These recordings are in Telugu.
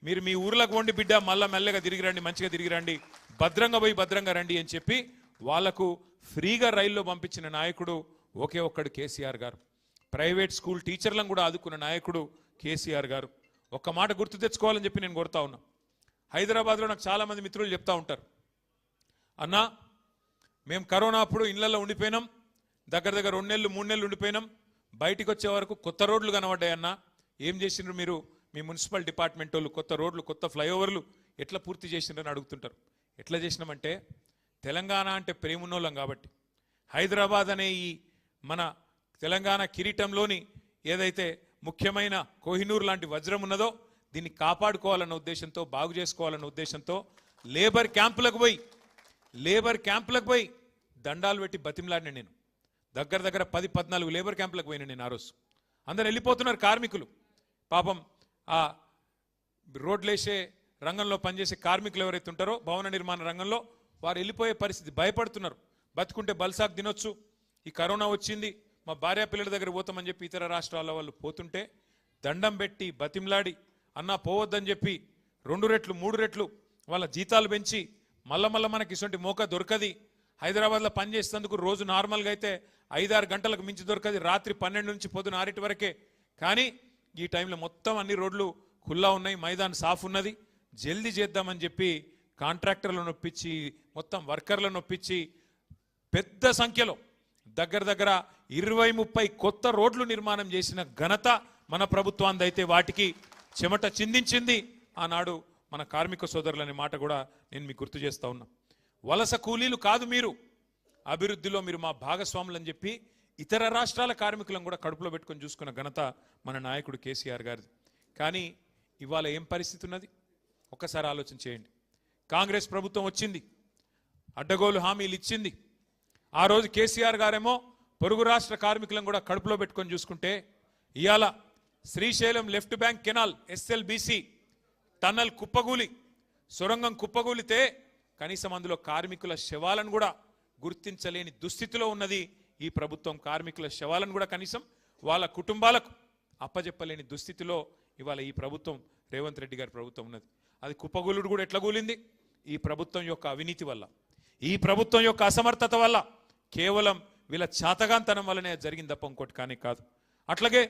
మీరు మీ ఊర్లకు వండి బిడ్డ మళ్ళా మెల్లగా తిరిగి రండి, మంచిగా తిరిగి రండి, భద్రంగా పోయి భద్రంగా రండి అని చెప్పి వాళ్లకు ఫ్రీగా రైల్లో పంపించిన నాయకుడు ఒకే ఒక్కడు కేసీఆర్ గారు. ప్రైవేట్ స్కూల్ టీచర్లను కూడా ఆదుకున్న నాయకుడు కేసీఆర్ గారు. ఒక్క మాట గుర్తు తెచ్చుకోవాలని చెప్పి నేను కోరుతా ఉన్నా. హైదరాబాద్లో నాకు చాలామంది మిత్రులు చెప్తా ఉంటారు, అన్నా మేము కరోనా అప్పుడు ఇళ్లలో ఉండిపోయినాం, దగ్గర 2 నెలలు 3 నెలలు ఉండిపోయినాం, బయటికి వచ్చే వరకు కొత్త రోడ్లు కనబడ్డాయన్నా, ఏం చేసిండ్రు మీరు, మీ మున్సిపల్ డిపార్ట్మెంట్ వాళ్ళు కొత్త రోడ్లు కొత్త ఫ్లైఓవర్లు ఎట్లా పూర్తి చేసిండ్రని అడుగుతుంటారు. ఎట్లా చేసినామంటే తెలంగాణ అంటే ప్రేమున్నోళ్ళం కాబట్టి, హైదరాబాద్ అనే ఈ మన తెలంగాణ కిరీటంలోని ఏదైతే ముఖ్యమైన కోహినూర్ లాంటి వజ్రం ఉన్నదో దీన్ని కాపాడుకోవాలన్న ఉద్దేశంతో, బాగు చేసుకోవాలన్న ఉద్దేశంతో లేబర్ క్యాంపులకు పోయి దండాలు పెట్టి బతిమలాడిన నేను. దగ్గర 10-14 లేబర్ క్యాంపులకు పోయినా నేను. ఆ రోజు అందరు వెళ్ళిపోతున్నారు కార్మికులు, పాపం ఆ రోడ్లేసే రంగంలో పనిచేసే కార్మికులు ఎవరైతే ఉంటారో భవన నిర్మాణ రంగంలో వారు వెళ్ళిపోయే పరిస్థితి, భయపడుతున్నారు. బతుకుంటే బల్సాకు తినొచ్చు, ఈ కరోనా వచ్చింది మా భార్య పిల్లల దగ్గర పోతామని చెప్పి ఇతర రాష్ట్రాల వాళ్ళు పోతుంటే దండం పెట్టి బతిమలాడి అన్నా పోవద్దని చెప్పి 2 రెట్లు 3 రెట్లు వాళ్ళ జీతాలు పెంచి మళ్ళా మనకి ఇటువంటి మోక దొరకది. హైదరాబాద్లో పనిచేసేందుకు రోజు నార్మల్గా అయితే 5-6 గంటలకు మించి దొరకది, రాత్రి 12 నుంచి పొద్దున 6 వరకే. కానీ ఈ టైంలో మొత్తం అన్ని రోడ్లు ఖుల్లా ఉన్నాయి, మైదాన్ సాఫ్ ఉన్నది, జల్దీ చేద్దామని చెప్పి కాంట్రాక్టర్లను ఒప్పించి మొత్తం వర్కర్లను ఒప్పించి పెద్ద సంఖ్యలో దగ్గర 20-30 కొత్త రోడ్లు నిర్మాణం చేసిన ఘనత మన ప్రభుత్వాన్ని. అయితే వాటికి చెమట చిందించింది ఆనాడు మన కార్మిక సోదరులనే మాట కూడా నేను మీకు గుర్తు చేస్తా ఉన్నా. వలస కూలీలు కాదు మీరు, అభివృద్ధిలో మీరు మా భాగస్వాములని చెప్పి ఇతర రాష్ట్రాల కార్మికులను కూడా కడుపులో పెట్టుకొని చూసుకున్న ఘనత మన నాయకుడు కేసీఆర్ గారిది. కానీ ఇవాళ ఏం పరిస్థితి ఉన్నది ఒక్కసారి ఆలోచన చేయండి. కాంగ్రెస్ ప్రభుత్వం వచ్చింది, అడ్డగోలు హామీలు ఇచ్చింది. ఆ రోజు కేసీఆర్ గారేమో పొరుగు రాష్ట్ర కార్మికులను కూడా కడుపులో పెట్టుకొని చూసుకుంటే ఇవాళ Srisailam left bank canal SLBC tunnel కుప్పగూలి, సొరంగం కుప్పగూలితే కనీసం అందులో కార్మికుల శవాలను కూడా గుర్తించలేని దుస్థితిలో ఉన్నది ఈ ప్రభుత్వం. కార్మికుల శవాలను కూడా కనీసం వాళ్ళ కుటుంబాలకు అప్పజెప్పలేని దుస్థితిలో ఇవాళ ఈ ప్రభుత్వం, రేవంత్ రెడ్డి గారి ప్రభుత్వం ఉన్నది. అది కుప్పగూలుడు కూడా ఎట్లా కూలింది? ఈ ప్రభుత్వం యొక్క అవినీతి వల్ల, ఈ ప్రభుత్వం యొక్క అసమర్థత వల్ల, కేవలం వీళ్ళ చాతగాంతనం వల్లనే జరిగింది తప్ప ఇంకోటి కానీ కాదు. అట్లాగే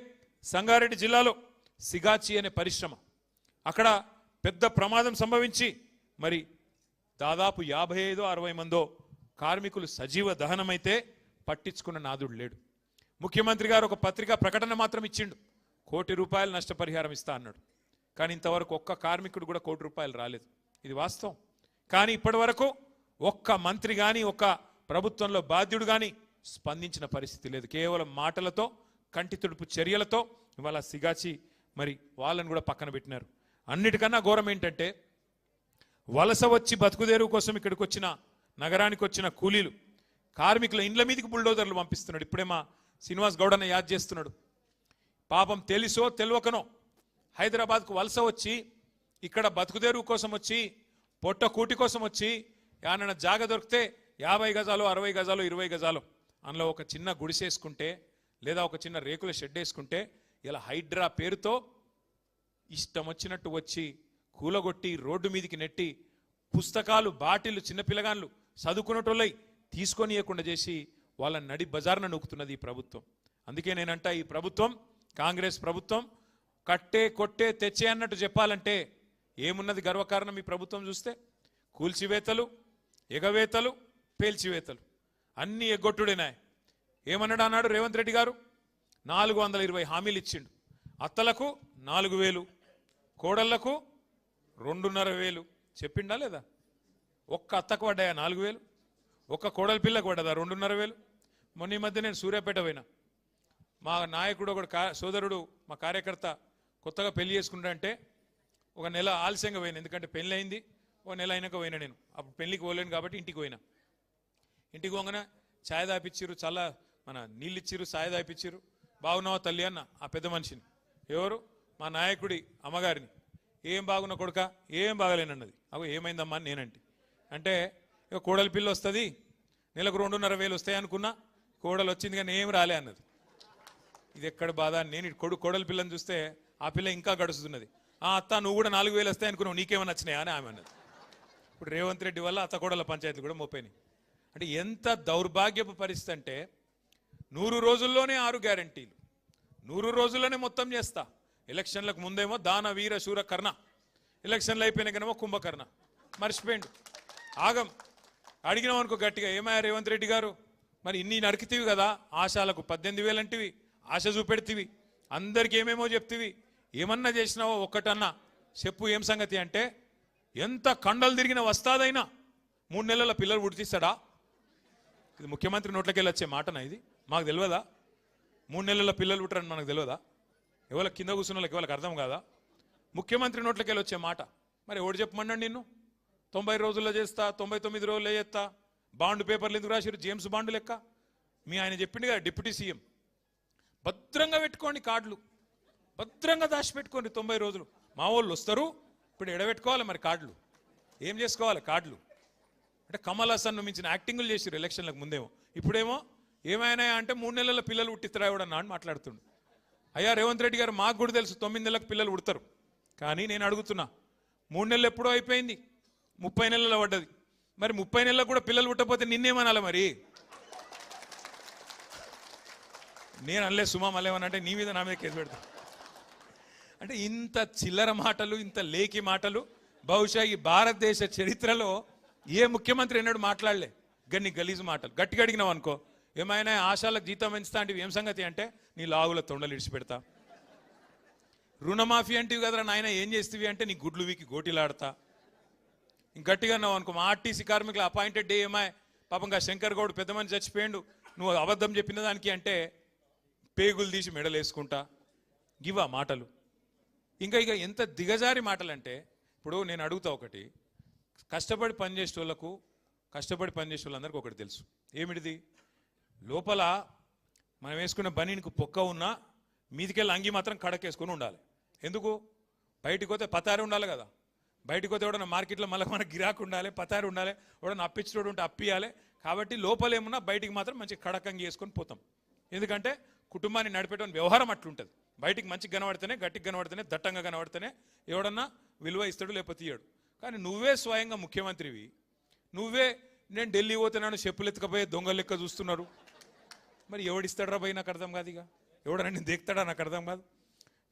సంగారెడ్డి జిల్లాలో సిగాచి అనే పరిశ్రమ, అక్కడ పెద్ద ప్రమాదం సంభవించి మరి దాదాపు 55-60 మందో కార్మికులు సజీవ దహనమైతే పట్టించుకున్న నాదుడు లేడు. ముఖ్యమంత్రి గారు ఒక పత్రికా ప్రకటన మాత్రం ఇచ్చిండు, ₹1 కోటి నష్టపరిహారం ఇస్తా అన్నాడు. కానీ ఇంతవరకు ఒక్క కార్మికుడు కూడా ₹1 కోటి రాలేదు. ఇది వాస్తవం. కానీ ఇప్పటి వరకు ఒక్క మంత్రి కానీ ఒక్క ప్రభుత్వంలో బాధ్యుడు కానీ స్పందించిన పరిస్థితి లేదు. కేవలం మాటలతో, కంటి తుడుపు చర్యలతో ఇవాళ సిగాచి మరి వాళ్ళని కూడా పక్కన పెట్టినారు. అన్నిటికన్నా ఘోరం ఏంటంటే వలస వచ్చి బతుకుదేరువు కోసం ఇక్కడికి వచ్చిన, నగరానికి వచ్చిన కూలీలు కార్మికుల ఇండ్ల మీదకి బుల్డోజర్లు పంపిస్తున్నాడు. ఇప్పుడే మా శ్రీనివాస్ గౌడన్న యాద్ చేస్తున్నాడు. పాపం తెలుసో తెలియకనో హైదరాబాద్కు వలస వచ్చి ఇక్కడ బతుకుదేరువు కోసం వచ్చి, పొట్ట కూటి కోసం వచ్చి ఏమన్నా జాగ దొరికితే 50 గజాలు 60 గజాలు 20 గజాలు అందులో ఒక చిన్న గుడిసేసుకుంటే లేదా ఒక చిన్న రేకుల షెడ్ వేసుకుంటే ఇలా హైడ్రా పేరుతో ఇష్టం వచ్చినట్టు వచ్చి కూలగొట్టి రోడ్డు మీదకి నెట్టి పుస్తకాలు, బాటిళ్ళు, చిన్నపిల్లగాళ్ళు చదువుకునేటోళ్ళై తీసుకొని ఇవ్వకుండా చేసి వాళ్ళ నడి బజార్న నొక్కుతున్నది ఈ ప్రభుత్వం. అందుకే నేనంట ఈ ప్రభుత్వం, కాంగ్రెస్ ప్రభుత్వం కట్టే కొట్టే తెచ్చే అన్నట్టు చెప్పాలంటే ఏమున్నది గర్వకారణం? ఈ ప్రభుత్వం చూస్తే కూల్చివేతలు, ఎగవేతలు, పేల్చివేతలు అన్నీ ఎగ్గొట్టుడేనాయి. ఏమన్నాడు అన్నాడు రేవంత్ రెడ్డి గారు? 420 హామీలు ఇచ్చిండు. అత్తలకు 4000, కోడళ్లకు 2,500 చెప్పిండా లేదా? ఒక్క అత్తకు పడ్డాయా 4000? ఒక్క కోడల పిల్లకు పడ్డదా 2,500? మొన్న ఈ మధ్య నేను సూర్యాపేట పోయినా, మా నాయకుడు ఒక సోదరుడు, మా కార్యకర్త కొత్తగా పెళ్లి చేసుకుంటా అంటే ఒక నెల ఆలస్యంగా పోయినా, ఎందుకంటే పెళ్ళి అయింది. ఒక నెల అయినాక పోయినా. నేను అప్పుడు పెళ్లికి పోలేను కాబట్టి ఇంటికి పోయినా. ఇంటికి పోగానే ఛాయ్ దాపిచ్చిర్రు, చల్ల మన నీళ్ళు ఇచ్చిర్రు, ఛాయ్ దాపిచ్చిర్రు. బాగున్నావా తల్లి అన్న ఆ పెద్ద మనిషిని. ఎవరు? మా నాయకుడి అమ్మగారిని. ఏం బాగున్నా కొడుక? ఏం బాగలేనన్నది. అగో ఏమైందమ్మా అని నేనంటే, అంటే ఇక కోడలి పిల్ల వస్తుంది, నెలకు 2,500 వస్తాయి అనుకున్నా, కోడలు వచ్చింది కానీ ఏం రాలే అన్నది. ఇది ఎక్కడ బాధ? నేను కోడలి పిల్లని చూస్తే ఆ పిల్ల ఇంకా గడుస్తున్నది. అత్త నువ్వు కూడా 4,000 వస్తాయి అనుకున్నావు, నీకేమైనా వచ్చినాయా అని ఆమె అన్నది. ఇప్పుడు రేవంత్ రెడ్డి వల్ల అత్తకోడల పంచాయతీలు కూడా మోపోయినాయి. అంటే ఎంత దౌర్భాగ్యపు పరిస్థితి అంటే 100 రోజుల్లోనే 6 గ్యారంటీలు, 100 రోజుల్లోనే మొత్తం చేస్తా. ఎలక్షన్లకు ముందేమో దాన వీర శూర కర్ణ, ఎలక్షన్లు అయిపోయినాకనేమో కుంభకర్ణ. మర్చిపోయిండు ఆగం. అడిగినావు అనుకో గట్టిగా, ఏమయ్యా రేవంత్ రెడ్డి గారు మరి ఇన్ని నరికితివి కదా, ఆశాలకు 18,000 అంటివి, ఆశ చూపెడితివి, అందరికి ఏమేమో చెప్తివి, ఏమన్నా చేసినావో ఒక్కటన్నా చెప్పు ఏం సంగతి అంటే, ఎంత కండలు తిరిగిన వస్తాదైనా 3 నెలల పిల్లలు పుట్టిస్తాడా? ఇది ముఖ్యమంత్రి నోట్లకెళ్ళి వచ్చే మాటనా? ఇది మాకు తెలియదా? 3 నెలల పిల్లలు పుట్టరని మనకు తెలియదా? ఎవరికి కింద కూర్చున్న వాళ్ళకి ఎవరికి అర్థం కాదా? ముఖ్యమంత్రి నోట్లకెళ్ళి వచ్చే మాట. మరి ఎవడు చెప్పమన్నాడు నిన్ను 90 రోజుల్లో చేస్తా, 99 రోజుల్లో చేస్తా, బాండ్ పేపర్లు ఎందుకు రాశారు? జేమ్స్ బాండ్ లెక్క. మీ ఆయన చెప్పింది కదా డిప్యూటీ సీఎం, భద్రంగా పెట్టుకోండి కార్డులు, భద్రంగా దాచిపెట్టుకోండి 90 రోజులు. మా వాళ్ళు వస్తారు, ఇప్పుడు ఎడబెట్టుకోవాలి మరి కార్డులు, ఏం చేసుకోవాలి కార్డులు అంటే? కమల్ హాసన్ మించిన యాక్టింగ్లు చేసారు ఎలక్షన్లకు ముందేమో, ఇప్పుడేమో ఏమైనా అంటే 3 నెలల పిల్లలు పుట్టిస్తారా ఎవడన్నా అని మాట్లాడుతుండు. అయ్యా రేవంత్ రెడ్డి గారు, మాకు కూడా తెలుసు 9 నెలలకు పిల్లలు పుడతారు, కానీ నేను అడుగుతున్నా 3 నెలలు ఎప్పుడో అయిపోయింది, 30 నెలలు పడ్డది. మరి 30 నెలలకు కూడా పిల్లలు పుట్టకపోతే నిన్నేమనాలి మరి? నేను అనలే సుమా మళ్ళేమనంటే నీ మీద నా మీద కేసు పెడతా. అంటే ఇంత చిల్లర మాటలు, ఇంత లేకి మాటలు బహుశా ఈ భారతదేశ చరిత్రలో ఏ ముఖ్యమంత్రి ఎన్నడూ మాట్లాడలే. గన్ని గలీజు మాటలు. గట్టిగా అడిగినావు అనుకో, ఏమైనా ఆశాలకు జీతం పెంచుతా అంటే ఏం సంగతి అంటే, నీ లావుల తొండలు ఇడిచిపెడతా. రుణమాఫీ అంటివి కదరా నాయన, ఏం చేస్తేవి అంటే నీ గుడ్లు వీకి గోటీలాడతా. గట్టిగా అన్నావు అనుకో, మా ఆర్టీసీ కార్మికుల అపాయింటెడ్ డే ఏమై పాపంగా శంకర్ గౌడ్ పెద్ద మంది చచ్చిపోయిండు, నువ్వు అబద్ధం చెప్పిన దానికి అంటే పేగులు తీసి మెడలు వేసుకుంటా. గివా మాటలు. ఇంకా ఇక ఎంత దిగజారి మాటలు అంటే, ఇప్పుడు నేను అడుగుతా ఒకటి, కష్టపడి పనిచేసే వాళ్ళకు, కష్టపడి పనిచేసే వాళ్ళందరికీ ఒకటి తెలుసు, ఏమిటిది? లోపల మనం వేసుకున్న బనీనికి పొక్క ఉన్నా మీదికెళ్ళి అంగి మాత్రం కడకేసుకొని ఉండాలి. ఎందుకు? బయటికి పోతే పతారి ఉండాలి కదా, బయటికి పోతే ఎవడన్నా మార్కెట్లో మళ్ళీ మనకు గిరాకు ఉండాలి, పతారి ఉండాలి, ఎవడన్నా అప్పించడం ఉంటే అప్పియాలి. కాబట్టి లోపల ఏమున్నా బయటికి మాత్రం మంచి కడకంగి వేసుకొని పోతాం. ఎందుకంటే కుటుంబాన్ని నడిపేటువంటి వ్యవహారం అట్లుంటుంది. బయటికి మంచిగా కనబడితేనే, గట్టిగా కనబడితేనే, దట్టంగా కనబడితేనే ఎవడన్నా విలువ ఇస్తాడు, లేకపోతే ఇయ్యాడు. కానీ నువ్వే స్వయంగా ముఖ్యమంత్రివి, నువ్వే నేను ఢిల్లీ పోతున్నాను చెప్పులు ఎత్తుకపోయే దొంగ లెక్క చూస్తున్నారు. మరి ఎవడిస్తాడరా పోయి నాకు అర్థం కాదు. ఇక ఎవడన్నా నేను దేక్తాడా నాకు అర్థం కాదు.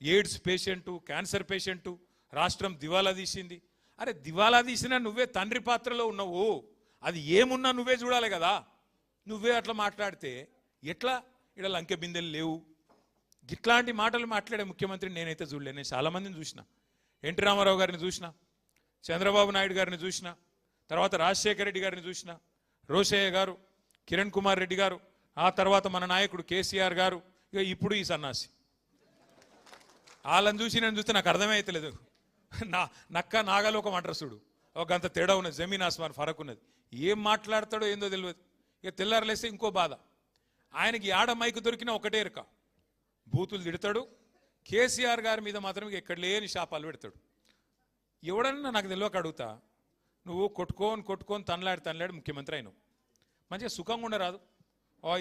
ఎయిడ్స్ పేషెంటు, క్యాన్సర్ పేషెంటు, రాష్ట్రం దివాలా తీసింది. అరే దివాలా తీసినా నువ్వే తండ్రి పాత్రలో ఉన్నావు, అది ఏమున్నా నువ్వే చూడాలి కదా. నువ్వే అట్లా మాట్లాడితే ఎట్లా? ఇక్కడ లంకె బిందెలు లేవు. ఇట్లాంటి మాటలు మాట్లాడే ముఖ్యమంత్రిని నేనైతే చూడలే. నేను చాలామందిని చూసిన, ఎన్టీ రామారావు గారిని చూసిన, చంద్రబాబు నాయుడు గారిని చూసిన, తర్వాత రాజశేఖర రెడ్డి గారిని చూసిన, రోషయ్య గారు, కిరణ్ కుమార్ రెడ్డి గారు, ఆ తర్వాత మన నాయకుడు కేసీఆర్ గారు, ఇక ఇప్పుడు ఈ సన్నాసి. వాళ్ళని చూసి నేను చూస్తే నాకు అర్థమే అవుతలేదు. నక్క నాగలోకం అంటారు చూడు, ఒక అంత తేడా ఉన్నది, జమీన్ ఆస్మాన్ ఫరక్ ఉన్నది. ఏం మాట్లాడతాడో ఏందో తెలియదు. ఇక తెల్లారలేస్తే ఇంకో బాధ, ఆయనకి ఆడ మైకు దొరికినా ఒకటే ఎరక, బూతులు తిడతాడు. కేసీఆర్ గారి మీద మాత్రం ఎక్కడ లేని శాపాలు పెడతాడు. ఎవడన్నా నాకు తెలియక అడుగుతా, నువ్వు కొట్టుకొని తనలాడి ముఖ్యమంత్రి అయినావు, మంచిగా సుఖంగా ఉండరాదు?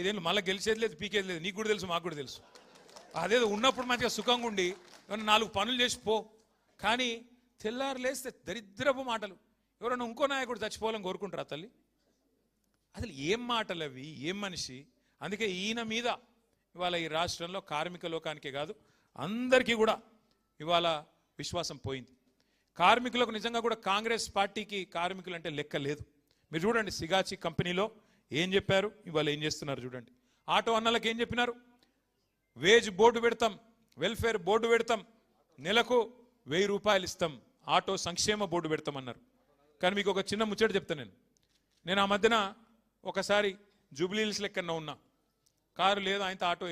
ఇదేం మళ్ళీ గెలిచేది లేదు, పీకేది లేదు, నీకు కూడా తెలుసు, మాకు కూడా తెలుసు. అదేదో ఉన్నప్పుడు మంచిగా సుఖంగా ఉండి ఏమన్నా 4 పనులు చేసిపో. కానీ తెల్లారు లేస్తే దరిద్రపు మాటలు. ఎవరన్నా ఇంకో నాయకుడు చచ్చిపోవాలని కోరుకుంటారా తల్లి? అసలు ఏం మాటలు అవి, ఏం మనిషి? అందుకే ఈయన మీద ఇవాళ ఈ రాష్ట్రంలో కార్మిక లోకానికే కాదు అందరికీ కూడా ఇవాళ విశ్వాసం పోయింది. కార్మికులకు నిజంగా కూడా కాంగ్రెస్ పార్టీకి కార్మికులు అంటే లెక్క లేదు. మీరు చూడండి, సిగాచి కంపెనీలో ఏం చెప్పారు, ఇవాళ ఏం చేస్తున్నారు చూడండి. ఆటో అన్నలకు ఏం చెప్పినారు? వేజ్ బోర్డు పెడతాం, వెల్ఫేర్ బోర్డు పెడతాం, నెలకు 1000 రూపాయలు ఇస్తాం, ఆటో సంక్షేమ బోర్డు పెడతామన్నారు. కానీ మీకు ఒక చిన్న ముచ్చట చెప్తాను. నేను ఆ మధ్యన ఒకసారి జూబ్లీహిల్స్ లెక్కన ఉన్నా, కారు లేదు, ఆయనతో ఆటో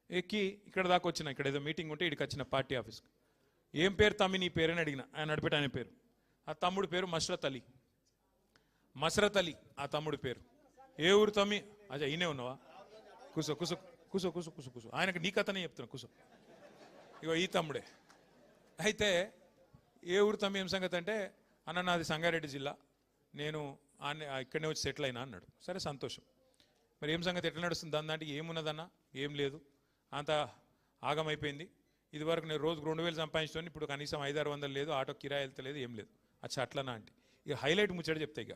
ఎక్కి ఇక్కడ దాకా వచ్చిన, ఇక్కడ ఏదో మీటింగ్ ఉంటే ఇక్కడికి వచ్చిన పార్టీ ఆఫీస్కి. ఏం పేరు తమ్మి నీ పేరని అడిగిన, ఆయన నడిపెట్టి ఆయన పేరు, ఆ తమ్ముడు పేరు మస్రత్ అలీ. ఆ తమ్ముడు పేరు. ఏ ఊరు తమ్మి? అచ్చా ఈయనే ఉన్నావా? కూసో కూసో కూసో కూసో కూసో కూసో ఆయనకు నీ కథనే చెప్తున్నా, కూసో. ఇగో ఈ తమ్ముడే. అయితే ఏ ఊరు తమ్మి, ఏం సంగతి అంటే, అన్న నాది సంగారెడ్డి జిల్లా, నేను ఇక్కడనే వచ్చి సెటిల్ అయినా అన్నాడు. సరే సంతోషం. మరి ఏం సంగతి, ఎట్లా నడుస్తుంది దాని? ఏమున్నదన్నా? ఏం లేదు, అంత ఆగమైపోయింది, ఇది వరకు నేను రోజుకు 2000 సంపాదించుకొని ఇప్పుడు కనీసం 500-600 లేదు, ఆటో కిరాయి వెళ్తలేదు, ఏం లేదు. అచ్చా అట్లనా అంటే ఇక హైలైట్ ముచ్చట చెప్తా. ఇక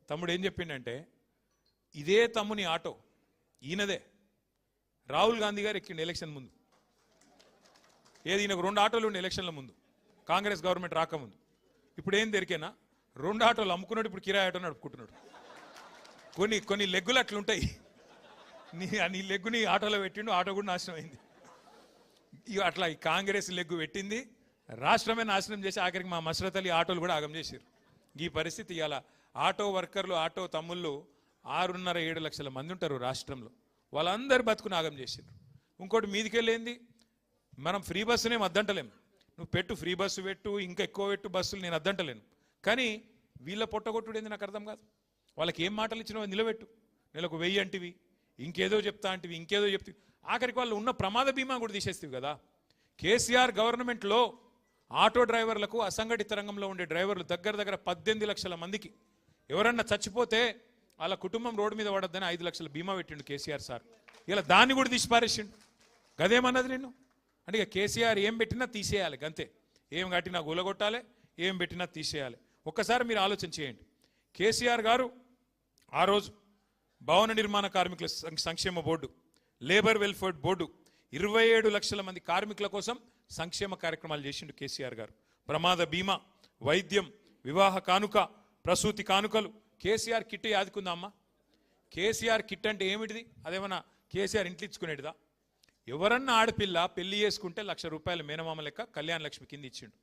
తమ్ముడు ఏం చెప్పిండంటే, ఇదే తమ్ముని ఆటో ఈయనదే రాహుల్ గాంధీ గారు ఎక్కిండు ఎలక్షన్ ముందు. ఏది ఈయనకు 2 ఆటోలు ఉండే ఎలక్షన్ల ముందు, కాంగ్రెస్ గవర్నమెంట్ రాకముందు. ఇప్పుడు ఏం దొరికేనా 2 ఆటోలు అమ్ముకున్నాడు, ఇప్పుడు కిరాయి ఆటో నడుపుకుంటున్నాడు. కొన్ని లెగ్గులు అట్లుంటాయి, నీ లెగ్గుని ఆటోలో పెట్టిండు, ఆటో కూడా నాశనం అయింది. ఇక అట్లా ఈ కాంగ్రెస్ లెగ్గు పెట్టింది, రాష్ట్రమే నాశనం చేసి ఆఖరికి మా మసరత్ అలీ ఆటోలు కూడా ఆగం చేశారు. ఈ పరిస్థితి ఇలా ఆటో వర్కర్లు, ఆటో తమ్ముళ్ళు 6.5-7 లక్షల మంది ఉంటారు రాష్ట్రంలో, వాళ్ళందరూ బతుకుని ఆగం చేశారు. ఇంకోటి మీదికెళ్ళేంది, మనం ఫ్రీ బస్సునేం అద్దంటలేము, నువ్వు పెట్టు ఫ్రీ బస్సు పెట్టు, ఇంకా ఎక్కువ పెట్టు బస్సులు, నేను అద్దంటలేను. కానీ వీళ్ళ పొట్టగొట్టుడు ఏంది నాకు అర్థం కాదు. వాళ్ళకి ఏం మాటలు ఇచ్చినావో నిలబెట్టు, నెలకు 1000 అంటివి, ఇంకేదో చెప్తా అంటివి, ఇంకేదో చెప్తివి, ఆఖరికి వాళ్ళు ఉన్న ప్రమాద బీమా కూడా తీసేస్తావు కదా. కేసీఆర్ గవర్నమెంట్లో ఆటో డ్రైవర్లకు, అసంఘటిత రంగంలో ఉండే డ్రైవర్లు దగ్గర 18 లక్షల మందికి ఎవరన్నా చచ్చిపోతే వాళ్ళ కుటుంబం రోడ్డు మీద పడద్దని 5 లక్షల బీమా పెట్టిండు కేసీఆర్ సార్. ఇలా దాన్ని కూడా తీసి పారేసిండు. గదేమన్నది నేను అంటే, ఇక కేసీఆర్ ఏం పెట్టినా తీసేయాలి అంతే, ఏం కట్టినా గులగొట్టాలి, ఏం పెట్టినా తీసేయాలి. ఒక్కసారి మీరు ఆలోచన చేయండి. కేసీఆర్ గారు ఆ రోజు భవన నిర్మాణ కార్మికుల సంక్షేమ బోర్డు, లేబర్ వెల్ఫేర్ బోర్డు 27 లక్షల మంది కార్మికుల కోసం సంక్షేమ కార్యక్రమాలు చేసిండు కేసీఆర్ గారు. ప్రమాద బీమా, వైద్యం, వివాహ కానుక, ప్రసూతి కానుకలు. కేసీఆర్ కిట్ యాదుకుందా అమ్మా? కేసీఆర్ కిట్ అంటే ఏమిటిది? అదేమన్నా కేసీఆర్ ఇంట్లో ఇచ్చుకునేటిదా? ఎవరన్నా ఆడపిల్ల పెళ్లి చేసుకుంటే 1,00,000 రూపాయలు మేనమామ లెక్క కళ్యాణ లక్ష్మి కింద ఇచ్చిండు.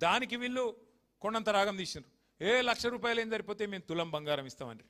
దానికి వీళ్ళు కొండంత రాగం తీసిండ్రు. 1,00,000 రూపాయలు ఏం సరిపోతే మేము తులం బంగారం ఇస్తామని.